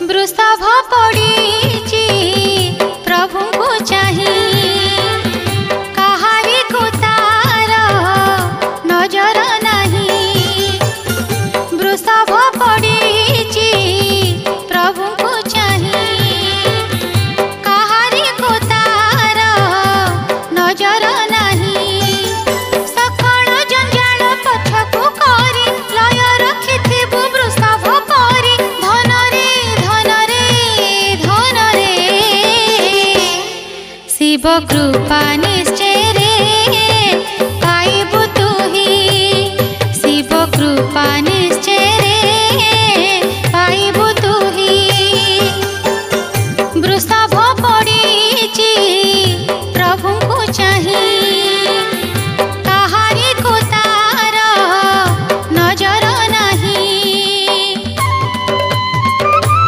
वृषभ पड़ीची प्रभु को चाही कहारी को तार नजर नहीं। वृषभ पड़ीची प्रभु को चाही कहारी को तार नजर नहीं। सकाळ जंजाल पछकु करी लय रखिथिबु वृषभ परी धन रे धन रे धन रे शिव कृपा